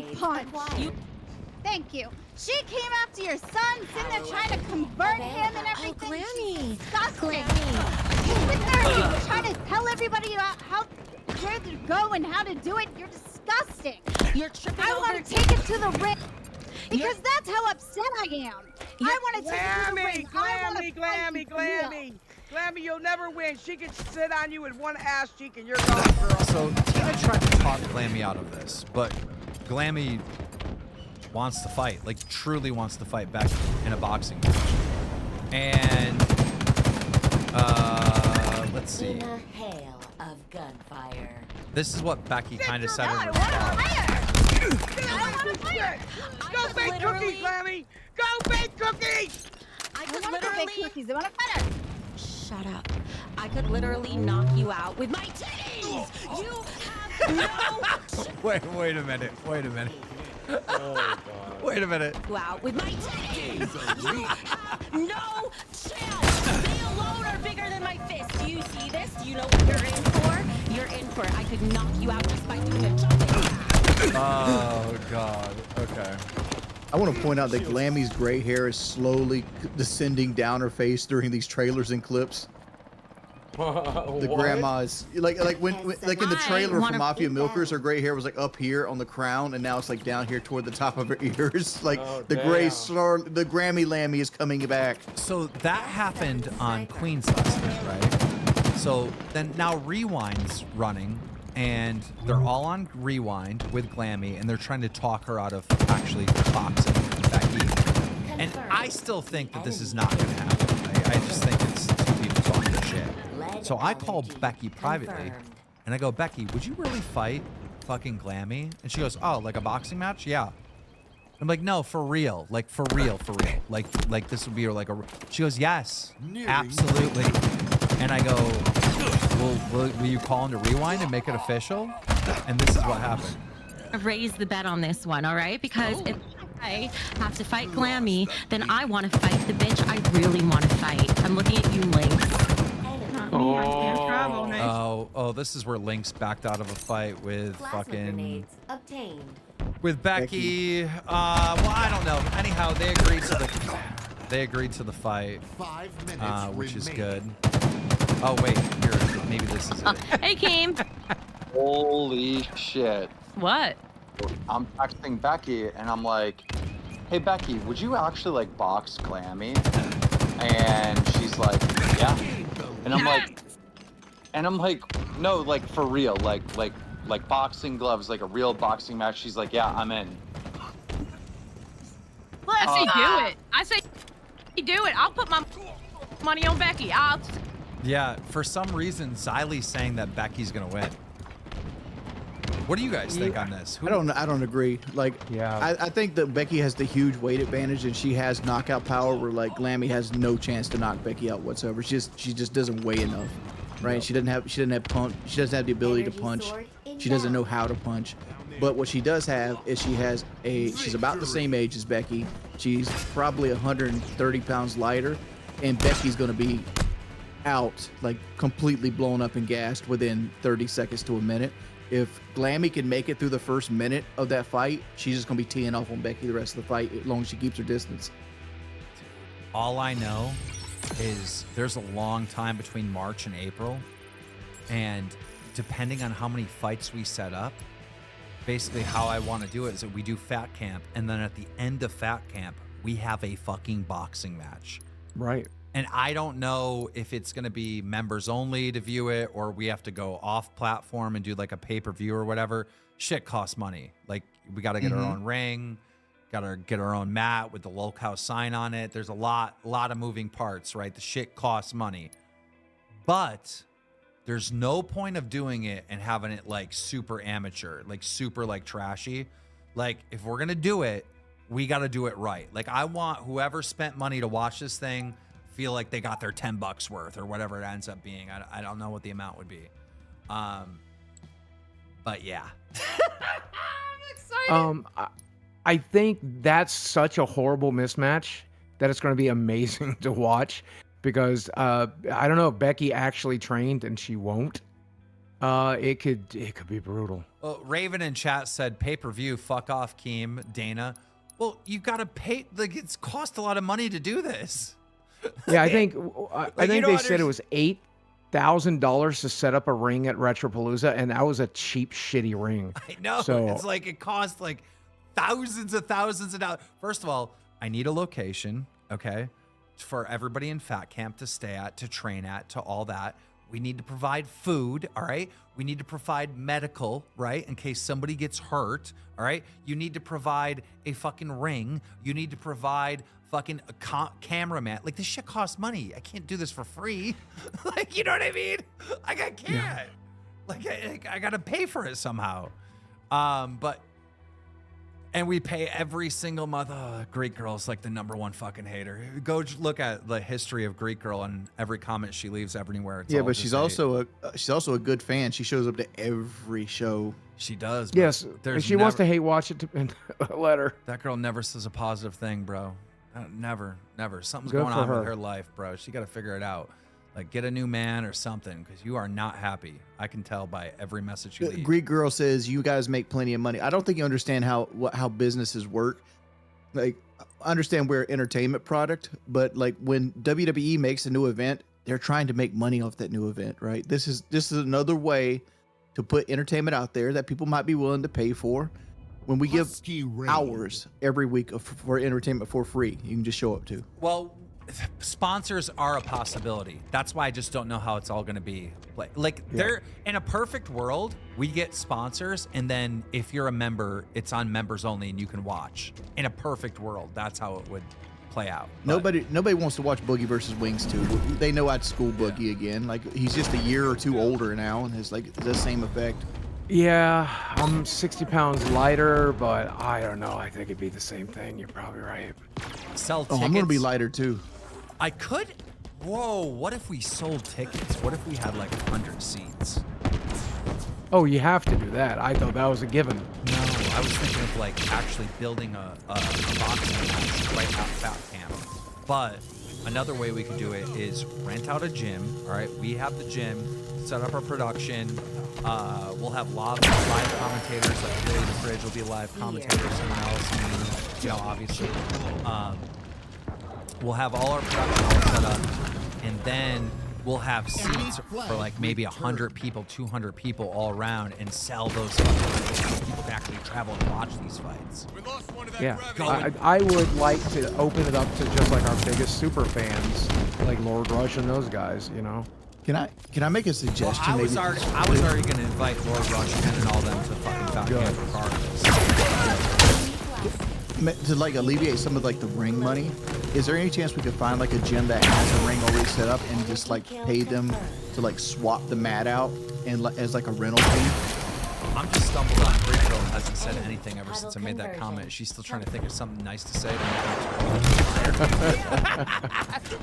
be punched. Thank you. She came after your son, sitting there trying to convert him and everything. Glammy. Disgusting. Glammy. Sitting there trying to tell everybody where to go and how to do it. You're disgusting. You're tripping I over. want to take it to the ring because that's how upset I am. I want to take it to the ring. Glammy, you'll never win. She can sit on you with one ass cheek and you're gone, girl. So Tina tried to talk Glammy out of this, but Glammy wants to fight, like truly wants to fight Becky in a boxing match. And let's see. In a hail of gunfire. This is what Becky kind of said in I response. want to fight. Go bake cookies, Glammy! Go bake cookies! I I could want to literally. bake cookies. I want to fight her. Shut up. I could literally knock you out with my titties. You have no. Wait a minute. Wait a minute. Wait a minute. You out with my titties. You have no chance. They alone are bigger than my fist. Do you see this? Do you know what you're in for? You're in for it. I could knock you out just by doing a jumping jack. Oh God. Okay. I want to point out that Glammy's gray hair is slowly descending down her face during these trailers and clips. The grandma's like like in the trailer for Mafia Milkers, her gray hair was like up here on the crown, and now it's like down here toward the top of her ears. Like the gray slur, the Grammy Lammy is coming back. So that happened on Queen's last night, right? So then now Rewind's running, and they're all on Rewind with Glammy, and they're trying to talk her out of actually boxing Becky. And I still think that this is not going to happen. I just think it's two people talking shit. So I call Becky privately, and I go, Becky, would you really fight fucking Glammy? And she goes, oh, like a boxing match? Yeah. I'm like, no, for real. Like, for real, for real. Like this would be like a... She goes, yes, absolutely. And I go, will you call him to Rewind and make it official? And this is what happened. Raise the bet on this one, all right? Because if I have to fight Glammy, then I want to fight the bitch I really want to fight. I'm looking at you, Lynx. Oh, this is where Lynx backed out of a fight with fucking... Obtained. With Becky. Well, I don't know. Anyhow, they agreed to the fight. 5 minutes which is remaining. good. Oh wait, here, maybe this is it. Hey, Keem. Holy shit. What? I'm texting Becky and I'm like, hey Becky, would you actually like box Glammy? And she's like, yeah. And I'm like, no, like for real, like boxing gloves, like a real boxing match. She's like, yeah, I'm in. I say do it. I say do it. I'll put my money on Becky. Yeah, for some reason, Xylie's saying that Becky's gonna win. What do you guys think on this? I don't agree. Like, Yeah. I think that Becky has the huge weight advantage, and she has knockout power where like Glammy has no chance to knock Becky out whatsoever. She just doesn't weigh enough, right? She doesn't have the ability to punch. She doesn't know how to punch. But what she does have is she's about the same age as Becky. She's probably 130 pounds lighter, and Becky's gonna be out, like completely blown up and gassed within 30 seconds to a minute. If Glammy can make it through the first minute of that fight, she's just gonna be teeing off on Becky the rest of the fight as long as she keeps her distance. All I know is there's a long time between March and April, and depending on how many fights we set up, basically how I want to do it is that we do Fat Camp, and then at the end of Fat Camp, we have a fucking boxing match. Right. And I don't know if it's going to be members only to view it, or we have to go off platform and do like a pay-per-view or whatever. Shit costs money. Like, we got to get our own ring, got to get our own mat with the Locals sign on it. There's a lot of moving parts, right? The shit costs money. But there's no point of doing it and having it like super amateur, like super like trashy. Like, if we're going to do it, we got to do it right. Like, I want whoever spent money to watch this thing feel like they got their $10 worth or whatever it ends up being. I don't know what the amount would be. But yeah. I'm excited. I think that's such a horrible mismatch that it's going to be amazing to watch because I don't know if Becky actually trained and she won't. It could be brutal. Well, Raven in chat said pay-per-view. Fuck off, Keem, Dana. Well, you gotta pay. Like, it's cost a lot of money to do this. Yeah, I think they said it understand- was $8,000 to set up a ring at Retropalooza, and that was a cheap, shitty ring. I know. So- It's like it costs like thousands of dollars. First of all, I need a location, okay, for everybody in Fat Camp to stay at, to train at, to all that. We need to provide food, all right? We need to provide medical, right? In case somebody gets hurt, all right? You need to provide a fucking ring. You need to provide fucking a cameraman. Like, this shit costs money. I can't do this for free. Like, you know what I mean? Like, I can't. Yeah. Like, I gotta pay for it somehow. And we pay every single month. Oh, Greek Girl's like the #1 fucking hater. Go look at the history of Greek Girl and every comment she leaves everywhere. It's Yeah, all but just she's hate. also a good fan. She shows up to every show. She does. But Yes, there's if she wants never- to hate watch it, and let her. That girl never says a positive thing, bro. Never. Something's Good going for on with her. her life, bro. She got to figure it out. Like, get a new man or something, because you are not happy. I can tell by every message you leave. Greek Girl says you guys make plenty of money. I don't think you understand how businesses work. Like, I understand we're an entertainment product, but like when WWE makes a new event, they're trying to make money off that new event, right? This is another way to put entertainment out there that people might be willing to pay for. When we give hours every week for entertainment for free, you can just show up to. Well, sponsors are a possibility. That's why I just don't know how it's all going to be. Like they're in a perfect world, we get sponsors, and then if you're a member, it's on members only, and you can watch. In a perfect world, that's how it would play out. But Nobody wants to watch Boogie versus Wings 2. They know I'd school Boogie again. Like, he's just a year or two older now and has like the same effect. Yeah, I'm 60 pounds lighter, but I don't know. I think it'd be the same thing. You're probably right. sell Oh, tickets. I'm gonna be lighter too. I could. Whoa! What if we sold tickets? What if we had like 100 seats? Oh, you have to do that. I thought that was a given. No, I was thinking of like actually building a boxing match right out Fat Camp. But another way we could do it is rent out a gym. All right, we have the gym, set up our production. We'll have live commentators. Like Billy the Fridge will be a live commentator. Someone else, me, obviously. We'll have all our production all set up, and then we'll have seats for like maybe 100 people, 200 people all around, and sell those fights so people can actually travel and watch these fights. Yeah, I would like to open it up to just like our biggest super fans, like Lord Rush and those guys. You know. Can I make a suggestion? I was maybe? already gonna invite Lord Rush and all them to fucking Fat Camp regardless. To like alleviate some of like the ring money. Is there any chance we could find like a gym that has a ring already set up and just like pay them to like swap the mat out and as like a rental fee? I'm just stumbled on. Great Girl hasn't said anything ever since I made that comment. She's still trying to think of something nice to say to me.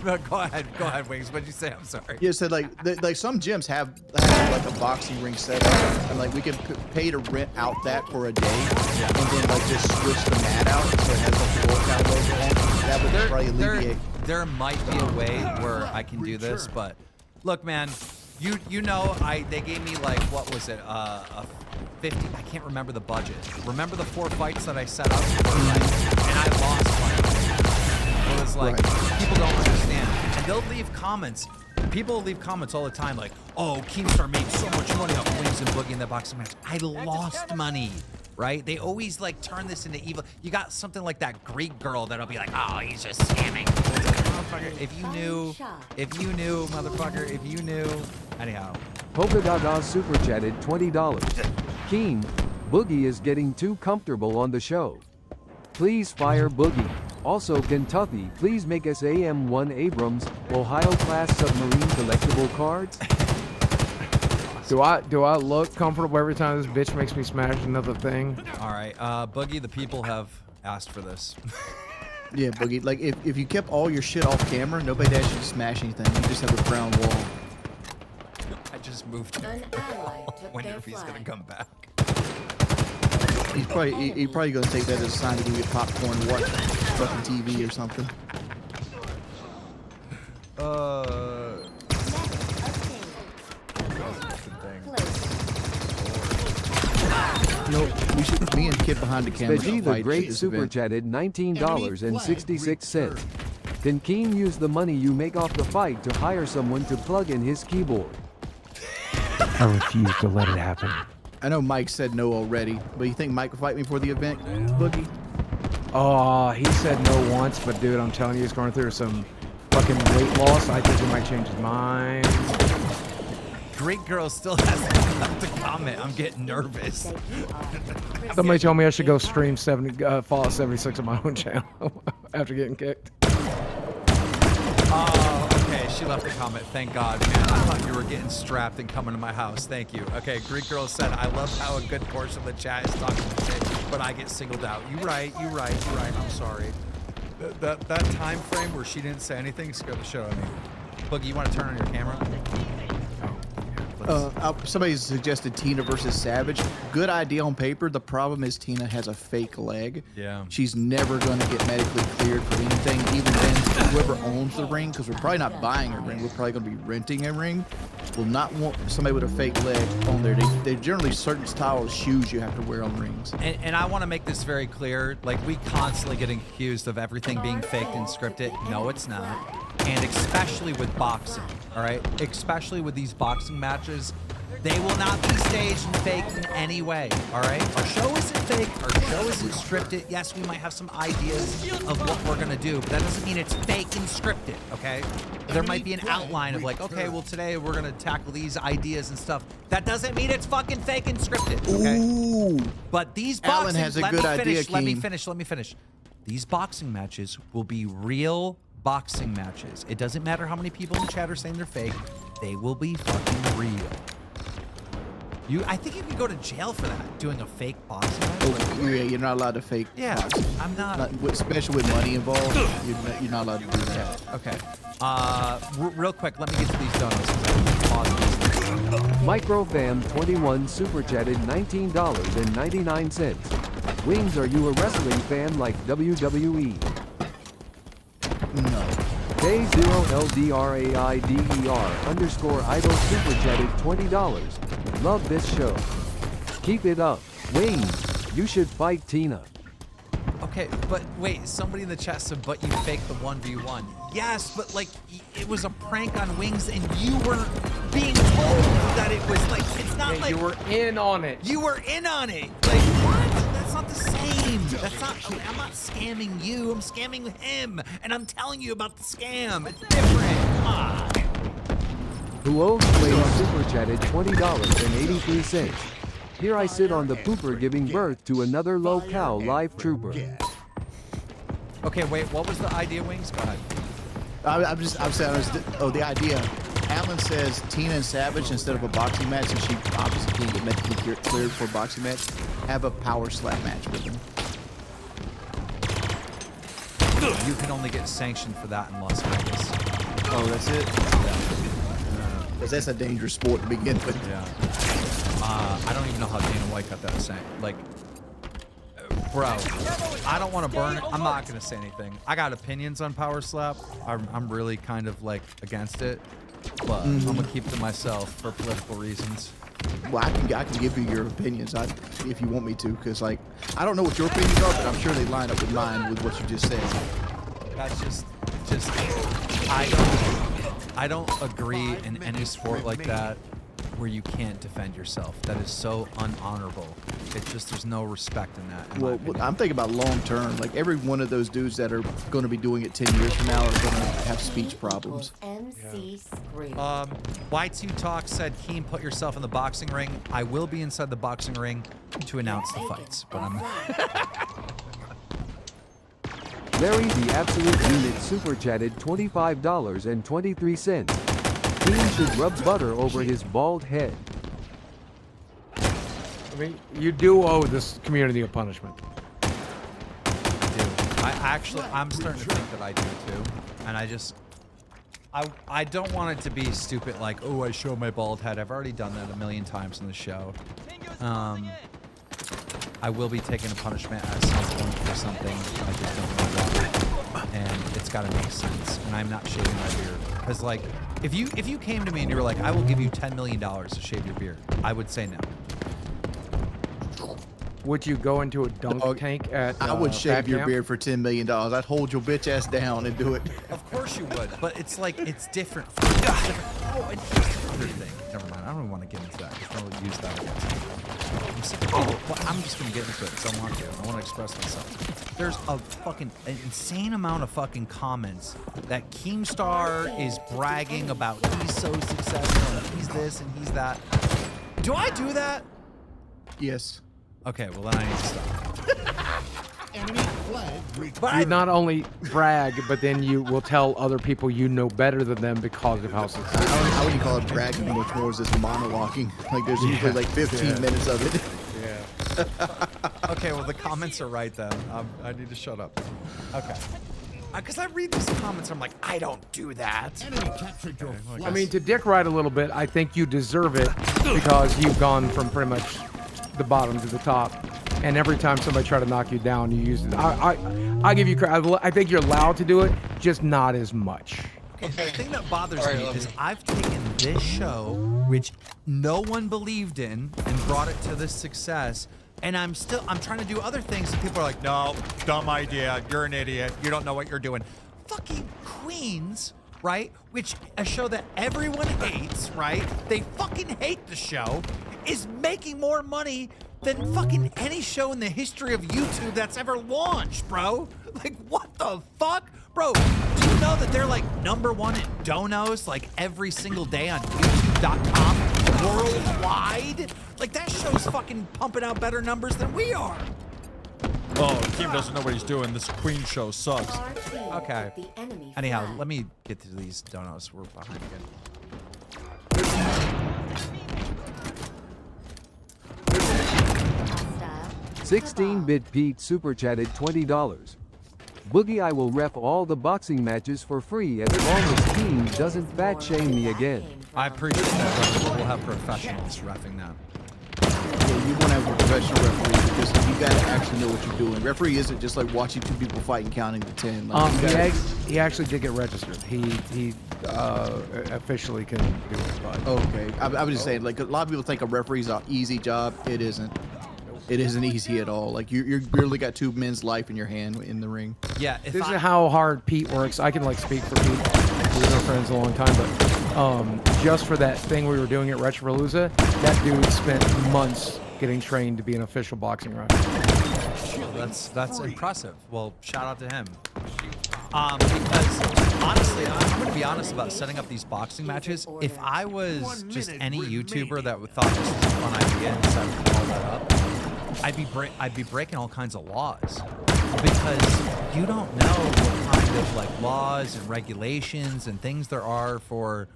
No, go ahead, Wings. What'd you say? I'm sorry. Yeah, so like some gyms have like a boxing ring set up, and like we could pay to rent out that for a day, and then like just switch the mat out so it has like the workout logo on it. That would probably alleviate. There might be a way where I can do this, but look, man, you know, they gave me like, what was it, a 50, I can't remember the budget. Remember the 4 fights that I set up for, like, and I lost fights. It was like, people don't understand. And they'll leave comments. People leave comments all the time like, oh, Keemstar made so much money off Wings and Boogie in that boxing match. I lost money, right? They always like turn this into evil. You got something like that Greek Girl that'll be like, oh, he's just scamming. It's like, motherfucker, if you knew, motherfucker, if you knew. Anyhow. Polka Dada super chatted $20. Keen, Boogie is getting too comfortable on the show. Please fire Boogie. Also, Kentucky, please make us AM1 Abrams, Ohio class submarine collectible cards. Do I look comfortable every time this bitch makes me smash another thing? All right, Boogie, the people have asked for this. Yeah, Boogie. Like if you kept all your shit off camera, nobody asked you to smash anything. You just have a brown wall. I just moved to wonder if he's gonna come back. He's probably gonna take that as a sign to go get popcorn and watch fucking TV or something. That was a fucking thing. we should. Me and Kid behind the camera. Veggie should the fight Great this super event. chatted $19.66. Can Keen use the money you make off the fight to hire someone to plug in his keyboard? I refuse to let it happen. I know Mike said no already, but you think Mike will fight me for the event, Boogie? Oh, he said no once, but dude, I'm telling you, he's going through some fucking weight loss. I think he might change his mind. Greek girl still hasn't left a comment. I'm getting nervous. Somebody told me I should go stream 70, Fallout 76 on my own channel after getting kicked. Oh, okay. She left a comment. Thank God, man. I thought you were getting strapped and coming to my house. Thank you. Okay, Greek girl said, I love how a good portion of the chat is talking shit, but I get singled out. You're right. I'm sorry. That time frame where she didn't say anything scared the shit out of me. Boogie, you want to turn on your camera? Somebody suggested Tina versus Savage. Good idea on paper. The problem is Tina has a fake leg. Yeah. She's never going to get medically cleared for anything. Even then, whoever owns the ring, because we're probably not buying a ring, we're probably going to be renting a ring, will not want somebody with a fake leg on there. They generally certain style of shoes you have to wear on rings. And I want to make this very clear. Like, we constantly getting accused of everything being faked and scripted. No, it's not. And especially with boxing, all right? Especially with these boxing matches, they will not be staged and faked in any way, all right? Our show isn't fake. Our show isn't scripted. Yes, we might have some ideas of what we're going to do, but that doesn't mean it's fake and scripted, okay? There might be an outline of like, okay, well, today we're going to tackle these ideas and stuff. That doesn't mean it's fucking fake and scripted, okay? Ooh. But these Alan boxing... has a good idea, Let me King. finish. These boxing matches will be real boxing matches. It doesn't matter how many people in the chat are saying they're fake. They will be fucking real. I think you can go to jail for that, doing a fake boxing match. Oh, yeah, you're not allowed to fake boxing. I'm not. Especially with money involved, you're not allowed to do that. Okay. Real quick, let me get to these donuts. Microfam21 super chatted $19.99. Wings, are you a wrestling fan like WWE? No. K0LDRAIDER_idol super chatted $20. Love this show. Keep it up. Wings, you should fight Tina. Okay, but wait, somebody in the chat said, but you faked the 1v1. Yes, but like, it was a prank on Wings and you were being told that it was like, it's not like... You were in on it. You were in on it. Like, what? That's not the same. That's not, I'm not scamming you, I'm scamming him. And I'm telling you about the scam. It's different. Come on. Who owes Wayne super chatted $20.83. Here I sit on the pooper giving birth to another locale live trooper. Okay, wait, what was the idea, Wings? Go ahead. I'm saying, the idea. Alan says Tina and Savage, instead of a boxing match, and she obviously can't get medically cleared for a boxing match, have a power slap match with them. You can only get sanctioned for that in Las Vegas. Oh, that's it? Because that's a dangerous sport to begin with. Yeah. I don't even know how Dana White got that saying. Like, bro, I don't want to burn it. I'm not going to say anything. I got opinions on Power Slap. I'm really kind of like against it, but I'm going to keep it to myself for political reasons. Well, I can give you your opinions if you want me to, because like I don't know what your opinions are, but I'm sure they line up with mine with what you just said. That's just I don't agree in any sport like that where you can't defend yourself. That is so unhonorable. It's just there's no respect in that. In Well, I'm thinking about long term. Like every one of those dudes that are going to be doing it 10 years from now are going to have speech problems. Y2 Talk said, Keen, put yourself in the boxing ring. I will be inside the boxing ring to announce the fights, but I'm... Larry the Absolute Unit super chatted $25.23. Keen should rub butter over his bald head. I mean, you do owe this community a punishment. I do. I'm starting to think that I do too. And I don't want it to be stupid like, oh, I show my bald head. I've already done that a million times in the show. I will be taking a punishment at some point for something. I just don't know what. And it's got to make sense. And I'm not shaving my beard. Because like, if you came to me and you were like, I will give you $10 million to shave your beard, I would say no. would you go into a dunk tank at? I would shave Fat your Camp? beard for $10 million. I'd hold your bitch ass down and do it. Of course you would, but it's like it's different. Oh, and here's the other thing. Never mind. I don't even want to get into that because we'll use that against me. I'm sick of people. Well, I'm just gonna get into it because I want to. I want to express myself. There's a fucking insane amount of fucking comments that Keemstar is bragging about. He's so successful and he's this and he's that. Do I do that? Yes. Okay, well then I need to stop. But You not only brag, but then you will tell other people you know better than them because of how successful. I wouldn't call it bragging much more as just monologuing. Like there's usually like 15 minutes of it. Okay, well the comments are right then. I need to shut up. Okay. Because I read these comments, I'm like, I don't do that. I mean, to dick ride a little bit, I think you deserve it because you've gone from pretty much the bottom to the top. And every time somebody try to knock you down, you use it. I give you credit. I think you're allowed to do it, just not as much. Okay, the thing that bothers me is I've taken this show, which no one believed in, and brought it to this success. And I'm trying to do other things, and people are like, no, dumb idea. You're an idiot. You don't know what you're doing. Fucking Queens, right? Which a show that everyone hates, right? They fucking hate the show, is making more money than fucking any show in the history of YouTube that's ever launched, bro. Like, what the fuck? Bro, do you know that they're like #1 in donos like every single day on YouTube.com worldwide? Like, that show's fucking pumping out better numbers than we are. Oh, Keem doesn't know what he's doing. This Queen show sucks. Okay. Anyhow, let me get to these donos. We're behind again. 16-bit Pete super chatted $20. Boogie, I will ref all the boxing matches for free as long as Keem doesn't fat shame me again. I appreciate that, brother. We'll have professionals reffing that. Yeah, you want to have a professional referee because you got to actually know what you're doing. Referee isn't just like watching two people fight and counting to 10. Like, He actually did get registered. He officially can do it. But okay, I was just saying, like a lot of people think a referee's an easy job. It isn't. It isn't easy at all. Like you barely got two men's life in your hand in the ring. Yeah. This is how hard Pete works. I can like speak for Pete. We've been friends a long time, but just for that thing we were doing at Retropalooza, that dude spent months getting trained to be an official boxing ref. That's impressive. Well, shout out to him. Because honestly, I'm going to be honest about setting up these boxing matches. If I was just any YouTuber that thought this was a fun idea and decided to call that up, I'd be breaking all kinds of laws because you don't know what kind of like laws and regulations and things there are for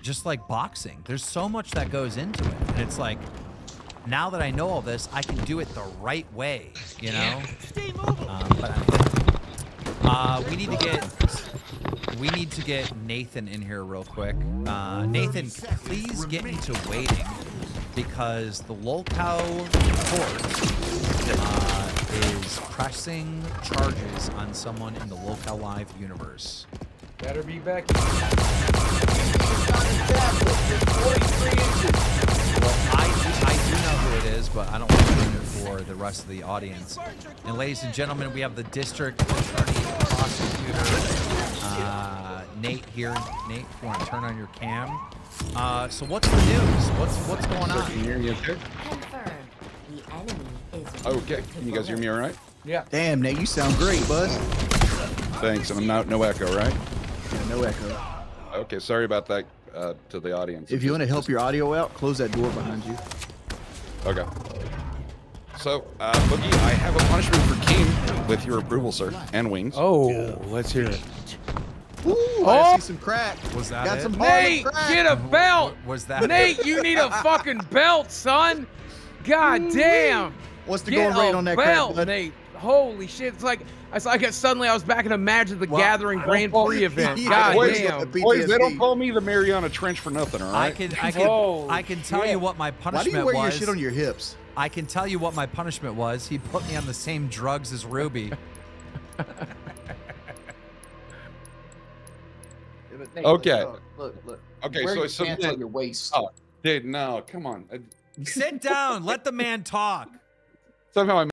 just like boxing. There's so much that goes into it, and it's like now that I know all this, I can do it the right way, you know. We need to get Nathan in here real quick. Nathan, please get me to waiting because the Lolcow court is pressing charges on someone in the Lolcow Live universe. Better be back. Well, I do know who it is, but I don't want to name it for the rest of the audience. And ladies and gentlemen, we have the district attorney prosecutor, Nate here. Nate, if you want to turn on your cam. So what's the news? What's going on? Can you hear me okay? Okay, can you guys hear me all right? Yeah. Damn, Nate, you sound great, bud. Thanks, and I'm not no echo, right? Yeah, no echo. Okay, sorry about that to the audience. If you want to help your audio out, close that door behind you. Okay. So, Boogie, I have a punishment for Keem, with your approval, sir, and Wings. Oh, let's hear it. Ooh, I see some crack. Was that Got it? some Nate, crack. get a belt. Was that Nate, you need a fucking belt, son. God damn. What's the Get going rate a on that belt, crack, bud? Nate. Holy shit. It's like suddenly I was back in a Magic the Gathering Grand Prix event. Yeah, God boys, damn. boys, they don't call me the Mariana Trench for nothing, all right? I can tell you what my Why do punishment you wear your was. shit on your hips? I can tell you what my punishment was. He put me on the same drugs as Ruby. Okay. Look. Okay, Wear so your it's pants on your waist. Oh, dude, no, come on. Sit down. Let the man talk. Somehow I